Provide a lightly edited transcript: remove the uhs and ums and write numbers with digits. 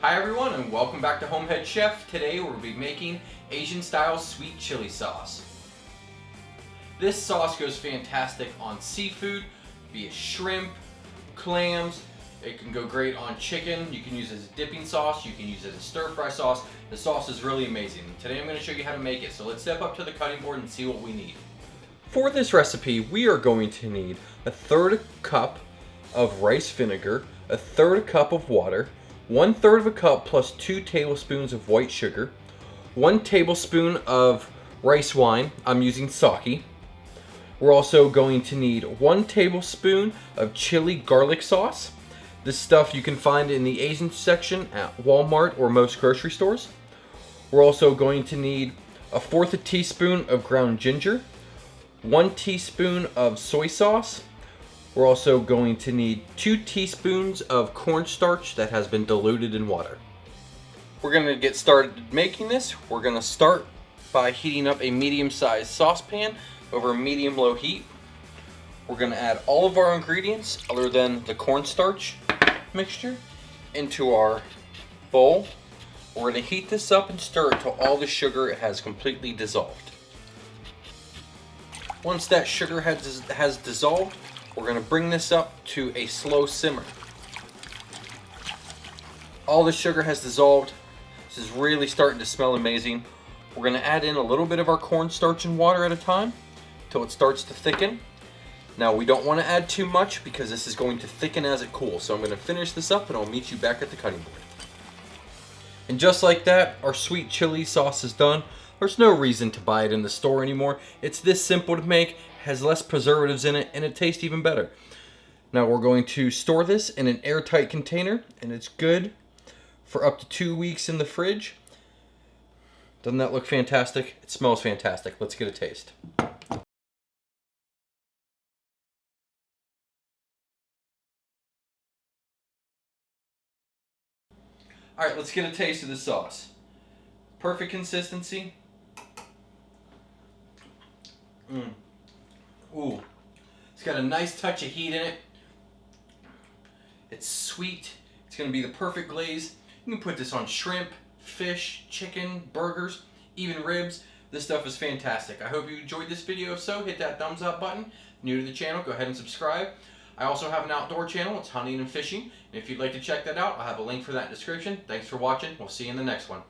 Hi everyone and welcome back to HomeHeadChef. Today we'll be making Asian style sweet chili sauce. This sauce goes fantastic on seafood, be it shrimp, clams. It can go great on chicken. You can use it as a dipping sauce. You can use it as a stir fry sauce. The sauce is really amazing. Today I'm going to show you how to make it. So let's step up to the cutting board and see what we need. For this recipe we are going to need a third cup of rice vinegar, a third cup of water, 1/3 of a cup plus 2 tablespoons of white sugar, 1 tablespoon of rice wine. I'm using sake. We're also going to need 1 tablespoon of chili garlic sauce. This stuff you can find in the Asian section at Walmart or most grocery stores. We're also going to need 1/4 teaspoon of ground ginger, 1 teaspoon of soy sauce. We're also going to need 2 teaspoons of cornstarch that has been diluted in water. We're going to get started making this. We're going to start by heating up a medium-sized saucepan over medium-low heat. We're going to add all of our ingredients other than the cornstarch mixture into our bowl. We're going to heat this up and stir it until all the sugar has completely dissolved. Once that sugar has dissolved, we're going to bring this up to a slow simmer. All the sugar has dissolved. This is really starting to smell amazing. We're going to add in a little bit of our cornstarch and water at a time until it starts to thicken. Now we don't want to add too much because this is going to thicken as it cools. So I'm going to finish this up and I'll meet you back at the cutting board. And just like that, our sweet chili sauce is done. There's no reason to buy it in the store anymore. It's this simple to make, has less preservatives in it, and it tastes even better. Now we're going to store this in an airtight container, and it's good for up to 2 weeks in the fridge. Doesn't that look fantastic? It smells fantastic. Let's get a taste. Alright, let's get a taste of the sauce. Perfect consistency. Ooh, it's got a nice touch of heat in it. It's sweet. It's going to be the perfect glaze. You can put this on shrimp, fish, chicken, burgers, even ribs. This stuff is fantastic. I hope you enjoyed this video. If so, hit that thumbs up button. New to the channel, go ahead and subscribe. I also have an outdoor channel. It's hunting and fishing. And if you'd like to check that out, I'll have a link for that in the description. Thanks for watching. We'll see you in the next one.